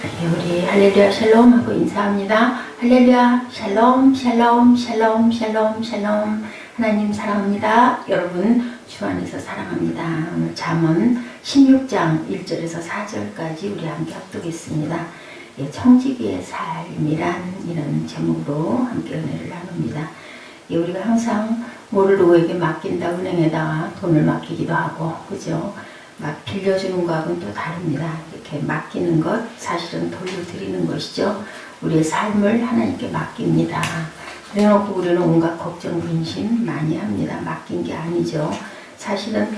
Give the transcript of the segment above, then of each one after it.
우리 할렐루야 샬롬 하고 인사합니다. 할렐루야 샬롬 샬롬 샬롬 샬롬 샬롬. 하나님 사랑합니다. 여러분 주 안에서 사랑합니다. 오늘 잠언 16장 1절에서 4절까지 우리 함께 합독했습니다. 청지기의 삶이란 이런 제목으로 함께 은혜를 나눕니다. 우리가 항상 뭐를 누구에게 맡긴다, 은행에다가 돈을 맡기기도 하고, 그죠? 막 빌려주는 거하고는 또 다릅니다. 이렇게 맡기는 것, 사실은 돌려드리는 것이죠. 우리의 삶을 하나님께 맡깁니다. 그래놓고 우리는 온갖 걱정, 근심 많이 합니다. 맡긴 게 아니죠. 사실은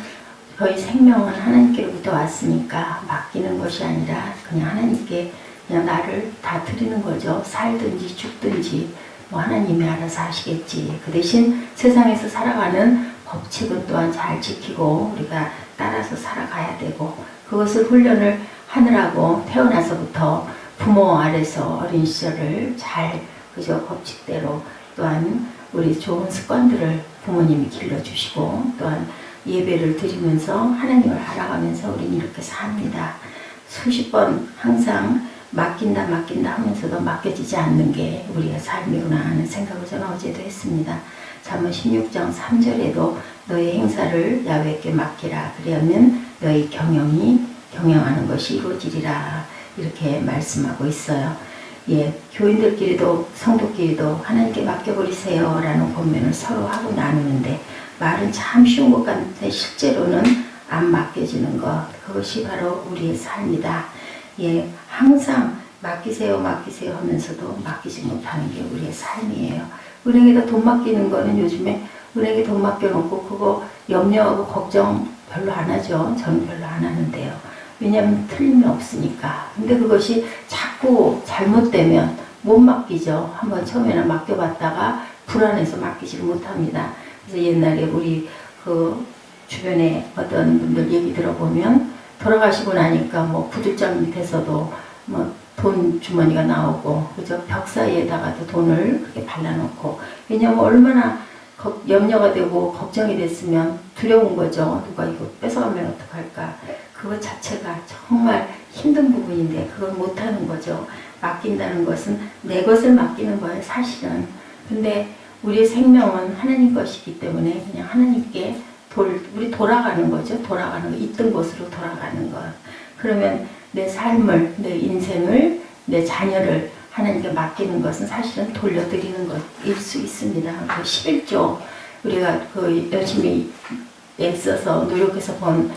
저희 생명은 하나님께로부터 왔으니까 맡기는 것이 아니라 그냥 하나님께 그냥 나를 다 드리는 거죠. 살든지 죽든지 뭐 하나님이 알아서 하시겠지. 그 대신 세상에서 살아가는 법칙은 또한 잘 지키고 우리가 따라서 살아가야 되고, 그것을 훈련을 하느라고 태어나서부터 부모 아래서 어린 시절을 잘 그저 법칙대로, 또한 우리 좋은 습관들을 부모님이 길러주시고, 또한 예배를 드리면서 하나님을 알아가면서 우리는 이렇게 삽니다. 수십 번 항상 맡긴다 하면서도 맡겨지지 않는 게 우리의 삶이구나 하는 생각을 저는 어제도 했습니다. 잠언 16장 3절에도 너의 행사를 야훼께 맡기라, 그러면 너의 경영하는 것이 이루어지리라, 이렇게 말씀하고 있어요. 교인들끼리도 성도끼리도 하나님께 맡겨버리세요 라는 권면을 서로 하고 나누는데, 말은 참 쉬운 것 같은데 실제로는 안 맡겨지는 것, 그것이 바로 우리의 삶이다. 항상 맡기세요 하면서도 맡기지 못하는 게 우리의 삶이에요. 은행에다 돈 맡기는 거는 요즘에 은행에 돈 맡겨놓고 그거 염려하고 걱정 별로 안 하죠. 저는 별로 안 하는데요. 왜냐하면 틀림이 없으니까. 근데 그것이 자꾸 잘못되면 못 맡기죠. 한번 처음에는 맡겨봤다가 불안해서 맡기지를 못합니다. 그래서 옛날에 우리 그 주변에 어떤 분들 얘기 들어보면 돌아가시고 나니까 뭐 구들장 밑에서도 뭐 돈 주머니가 나오고, 그죠? 벽 사이에다가도 돈을 그렇게 발라놓고, 왜냐면 얼마나 염려가 되고 걱정이 됐으면 두려운 거죠. 누가 이거 뺏어가면 어떡할까. 그것 자체가 정말 힘든 부분인데 그걸 못하는 거죠. 맡긴다는 것은 내 것을 맡기는 거예요, 사실은. 근데 우리의 생명은 하나님 것이기 때문에 그냥 하나님께 우리 돌아가는 거죠. 돌아가는 거, 있던 곳으로 돌아가는 것. 그러면 내 삶을, 내 인생을, 내 자녀를 하나님께 맡기는 것은 사실은 돌려드리는 것일 수 있습니다. 그 11조 우리가 그 열심히 애써서 노력해서 본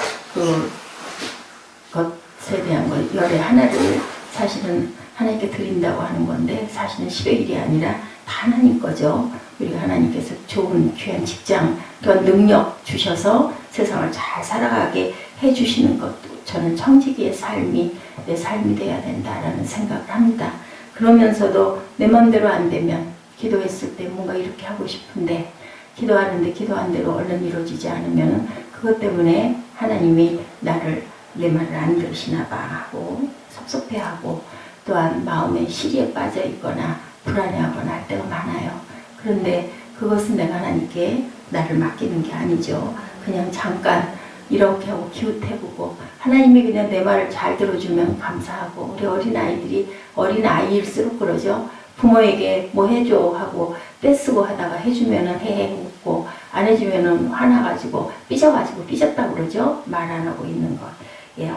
것에 대한 것, 열의 하나를 사실은 하나님께 드린다고 하는 건데, 사실은 10의 1이 아니라 다 하나님 거죠. 우리가 하나님께서 좋은 귀한 직장, 또한 능력 주셔서 세상을 잘 살아가게 해주시는 것도 저는 청지기의 삶이 내 삶이 돼야 된다라는 생각을 합니다. 그러면서도 내 마음대로 안 되면, 기도했을 때 뭔가 이렇게 하고 싶은데 기도하는데 기도한 대로 얼른 이루어지지 않으면 그것 때문에 하나님이 내 말을 안 들으시나 봐 하고 섭섭해하고, 또한 마음에 시리에 빠져 있거나 불안해하거나 할 때가 많아요. 그런데 그것은 내가 하나님께 나를 맡기는 게 아니죠. 그냥 잠깐 이렇게 하고 기웃해보고, 하나님이 그냥 내 말을 잘 들어주면 감사하고, 우리 어린아이일수록 그러죠. 부모에게 뭐 해줘 하고 떼쓰고 하다가 해주면은 헤헤 웃고, 안 해주면은 화나가지고 삐졌다고 그러죠. 말 안 하고 있는 것.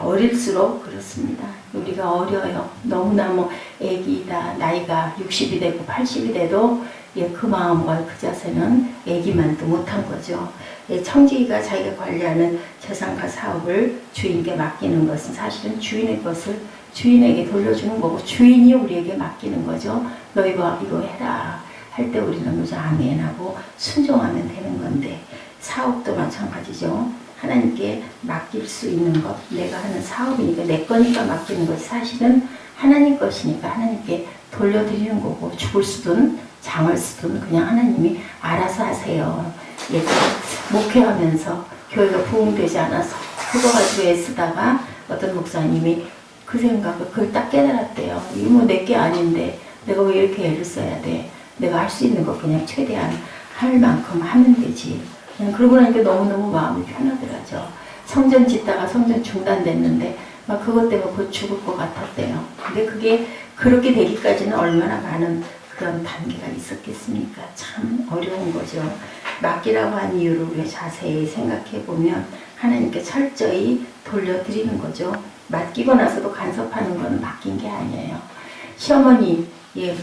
어릴수록 그렇습니다. 우리가 어려요. 너무나 뭐 애기다, 나이가 60이 되고 80이 돼도 그 마음과 그 자세는 애기만도 못한 거죠. 청지기가 자기가 관리하는 재산과 사업을 주인께 맡기는 것은 사실은 주인의 것을 주인에게 돌려주는 거고, 주인이 우리에게 맡기는 거죠. 너 이거 해라 할 때 우리는 그저 아멘하고 순종하면 되는 건데, 사업도 마찬가지죠. 하나님께 맡길 수 있는 것, 내가 하는 사업이니까 내 거니까 맡기는 것이 사실은 하나님 것이니까 하나님께 돌려드리는 거고, 죽을 수든 장을 쓰든 그냥 하나님이 알아서 하세요. 목회하면서 교회가 부흥되지 않아서 그거 가지고 애쓰다가 어떤 목사님이 그 생각을 그걸 딱 깨달았대요. 이거 뭐 내게 아닌데 내가 왜 이렇게 애를 써야 돼. 내가 할 수 있는 거 그냥 최대한 할 만큼 하면 되지. 그냥 그러고 나니까 너무너무 마음이 편하더라죠. 성전 짓다가 성전 중단됐는데 막 그것 때문에 곧 죽을 것 같았대요. 근데 그게 그렇게 되기까지는 얼마나 많은 그런 단계가 있었겠습니까? 참 어려운 거죠. 맡기라고 한 이유를 우리가 자세히 생각해 보면 하나님께 철저히 돌려드리는 거죠. 맡기고 나서도 간섭하는 건 맡긴 게 아니에요. 시어머니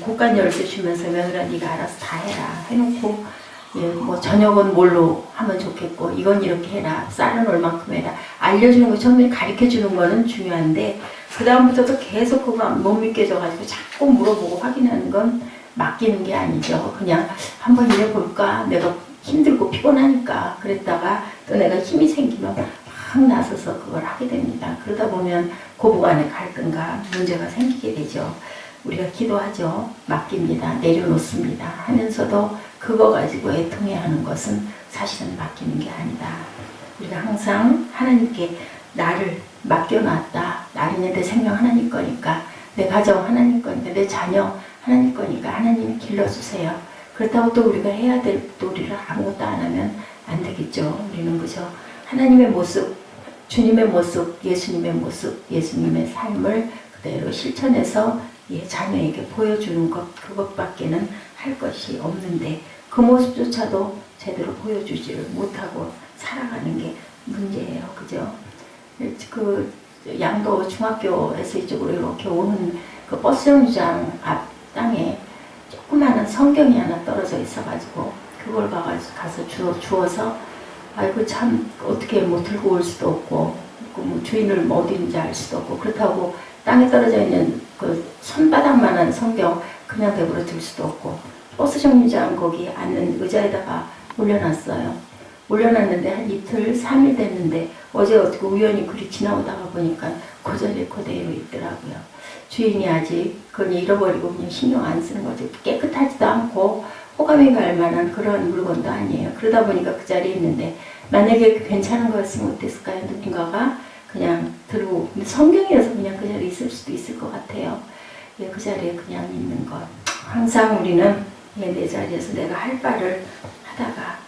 곡간 열쇠 주면서 며느라 네가 알아서 다 해라 해놓고 뭐 저녁은 뭘로 하면 좋겠고 이건 이렇게 해라 쌀은 얼만큼 해라 알려주는 거 처음에 가르쳐주는 거는 중요한데 그 다음부터도 계속 그거 못 믿겨져가지고 자꾸 물어보고 확인하는 건 맡기는 게 아니죠. 그냥 한번 일해볼까 내가 힘들고 피곤하니까 그랬다가 또 내가 힘이 생기면 막 나서서 그걸 하게 됩니다. 그러다 보면 고부간의 갈등과 문제가 생기게 되죠. 우리가 기도하죠. 맡깁니다. 내려놓습니다. 하면서도 그거 가지고 애통해하는 것은 사실은 맡기는 게 아니다. 우리가 항상 하나님께 나를 맡겨놨다. 나는 내 생명 하나님 거니까 내 가정 하나님 거니까 내 자녀 하나님 거니까 하나님이 길러주세요. 그렇다고 또 우리가 해야 될 또 우리를 아무것도 안 하면 안 되겠죠. 우리는 그죠. 하나님의 모습, 주님의 모습, 예수님의 모습, 예수님의 삶을 그대로 실천해서 자녀에게 보여주는 것 그것밖에는 할 것이 없는데 그 모습조차도 제대로 보여주지를 못하고 살아가는 게 문제예요. 그죠? 그 양도 중학교에서 이쪽으로 이렇게 오는 그 버스 정류장 앞 땅에 조그마한 성경이 하나 떨어져 있어가지고 그걸 가서 주워서 아이고 참 어떻게 뭐 들고 올 수도 없고 뭐 주인을 뭐 어디 있는지 알 수도 없고 그렇다고 땅에 떨어져 있는 그 손바닥만한 성경 그냥 배부러 들 수도 없고 버스 정류장 거기 앉는 의자에다가 올려놨어요. 올려놨는데 한 이틀, 3일 됐는데 어제 어떻게 우연히 글이 지나오다가 보니까 그 자리에 그대로 있더라고요. 주인이 아직 그걸 잃어버리고 그냥 신경 안 쓰는 거죠. 깨끗하지도 않고 호감이 갈 만한 그런 물건도 아니에요. 그러다 보니까 그 자리에 있는데 만약에 괜찮은 거였으면 어땠을까요? 누군가가 그냥 들고 성경이라서 그냥 그 자리에 있을 수도 있을 것 같아요. 그 자리에 그냥 있는 것. 항상 우리는 내 자리에서 내가 할 바를 하다가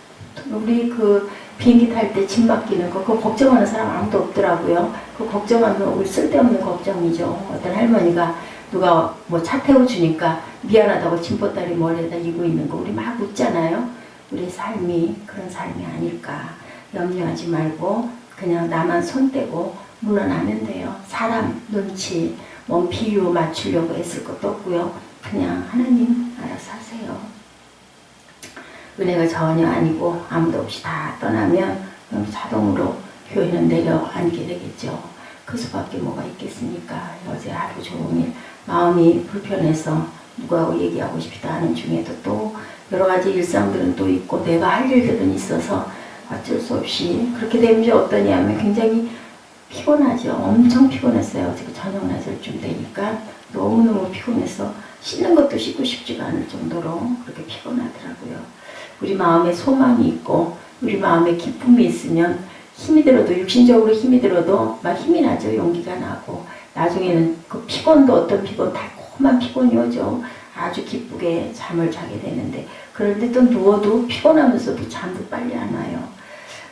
우리 그 비행기 탈 때 짐 맡기는 거 그거 걱정하는 사람 아무도 없더라고요. 그 걱정하면 우리 쓸데없는 걱정이죠. 어떤 할머니가 누가 뭐 차 태워주니까 미안하다고 짐보따리 머리에다 이고 있는 거 우리 막 웃잖아요. 우리 삶이 그런 삶이 아닐까 염려하지 말고 그냥 나만 손 떼고 물러나면 돼요. 사람 눈치 뭐 비유 맞추려고 애쓸 것도 없고요. 그냥 하나님 알아서 하세요. 은혜가 전혀 아니고 아무도 없이 다 떠나면 그럼 자동으로 교회는 내려앉게 되겠죠. 그 수밖에 뭐가 있겠습니까? 어제 하루 종일 마음이 불편해서 누구하고 얘기하고 싶지도 않은 중에도 또 여러 가지 일상들은 또 있고 내가 할 일들은 있어서 어쩔 수 없이 그렇게 되면 이제 어떠냐면 굉장히 피곤하죠. 엄청 피곤했어요. 어제 저녁 낮을쯤 되니까 너무너무 피곤해서 씻는 것도 씻고 싶지가 않을 정도로 그렇게 피곤하더라고요. 우리 마음에 소망이 있고 우리 마음에 기쁨이 있으면 힘이 들어도 육신적으로 힘이 들어도 막 힘이 나죠. 용기가 나고 나중에는 그 피곤도 어떤 피곤 달콤한 피곤이 오죠. 아주 기쁘게 잠을 자게 되는데 그런데 또 누워도 피곤하면서도 잠도 빨리 안 와요.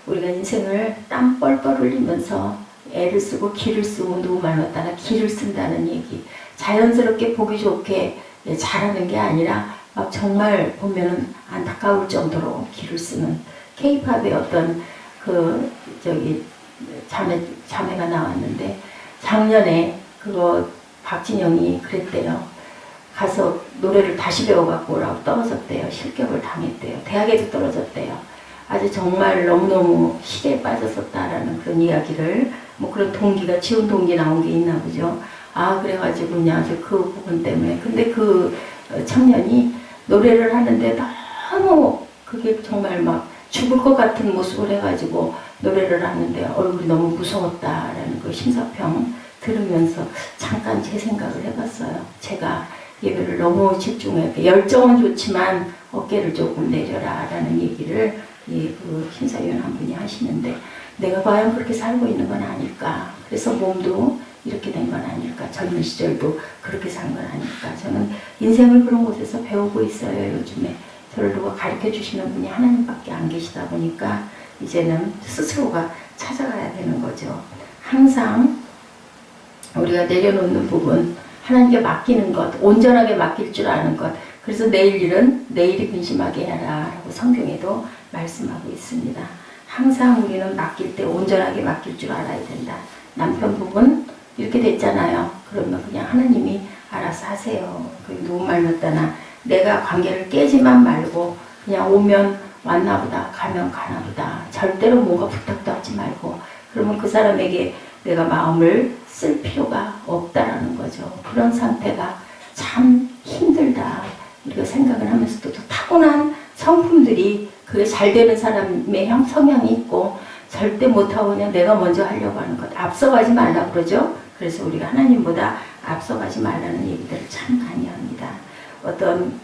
우리가 인생을 땀 뻘뻘 흘리면서 애를 쓰고 기를 쓰고 누구 말았다가 기를 쓴다는 얘기 자연스럽게 보기 좋게 잘하는 게 아니라 막 정말 보면은 안타까울 정도로 기를 쓰는 K-팝의 어떤 그 자매가 나왔는데 작년에 그거 박진영이 그랬대요. 가서 노래를 다시 배워갖고 오라고 떨어졌대요. 실격을 당했대요. 대학에도 떨어졌대요. 아주 정말 너무너무 시대에 빠졌었다라는 그런 이야기를 뭐 그런 동기가 지원 동기 나온 게 있나 보죠. 아 그래가지고 그냥 아주 그 부분 때문에 근데 그 청년이 노래를 하는데 너무 그게 정말 막 죽을 것 같은 모습을 해가지고 노래를 하는데 얼굴이 너무 무서웠다라는 그 심사평 들으면서 잠깐 제 생각을 해봤어요. 제가 예배를 너무 집중해 열정은 좋지만 어깨를 조금 내려라 라는 얘기를 그 심사위원 한 분이 하시는데 내가 과연 그렇게 살고 있는 건 아닐까. 그래서 몸도 이렇게 된 건 아닐까. 젊은 시절도 그렇게 산 건 아닐까. 저는 인생을 그런 곳에서 배우고 있어요. 요즘에 저를 누가 가르쳐 주시는 분이 하나님밖에 안 계시다 보니까 이제는 스스로가 찾아가야 되는 거죠. 항상 우리가 내려놓는 부분 하나님께 맡기는 것, 온전하게 맡길 줄 아는 것. 그래서 내일 일은 내일이 근심하게 해라 라고 성경에도 말씀하고 있습니다. 항상 우리는 맡길 때 온전하게 맡길 줄 알아야 된다. 남편 부분 이렇게 됐잖아요. 그러면 그냥 하나님이 알아서 하세요. 누구 말 맞다나 내가 관계를 깨지만 말고 그냥 오면 왔나 보다, 가면 가나 보다. 절대로 뭔가 부탁도 하지 말고, 그러면 그 사람에게 내가 마음을 쓸 필요가 없다라는 거죠. 그런 상태가 참 힘들다. 우리가 생각을 하면서도 또 타고난 성품들이 그게 잘 되는 사람의 성향이 있고, 절대 못하고 그냥 내가 먼저 하려고 하는 것. 앞서가지 말라고 그러죠. 그래서 우리가 하나님보다 앞서가지 말라는 얘기들을 참 많이 합니다. 어떤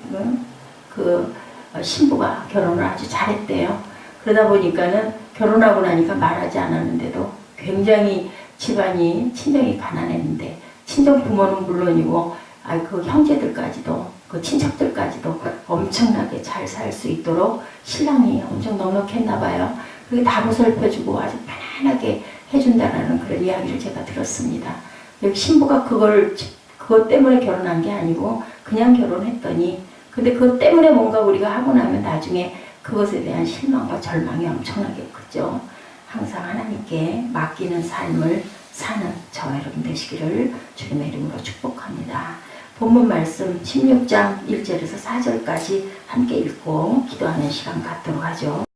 신부가 결혼을 아주 잘했대요. 그러다 보니까는 결혼하고 나니까 말하지 않았는데도 굉장히 집안이 친정이 가난했는데, 친정 부모는 물론이고 그 형제들까지도, 그 친척들까지도 엄청나게 잘 살 수 있도록 신랑이 엄청 넉넉했나 봐요. 그게 다 보살펴주고 아주 편안하게 해준다라는 그런 이야기를 제가 들었습니다. 신부가 그것 때문에 결혼한 게 아니고 그냥 결혼했더니, 근데 그것 때문에 뭔가 우리가 하고 나면 나중에 그것에 대한 실망과 절망이 엄청나게 크죠. 항상 하나님께 맡기는 삶을 사는 저와 여러분 되시기를 주님의 이름으로 축복합니다. 본문 말씀 16장 1절에서 4절까지 함께 읽고 기도하는 시간 갖도록 하죠.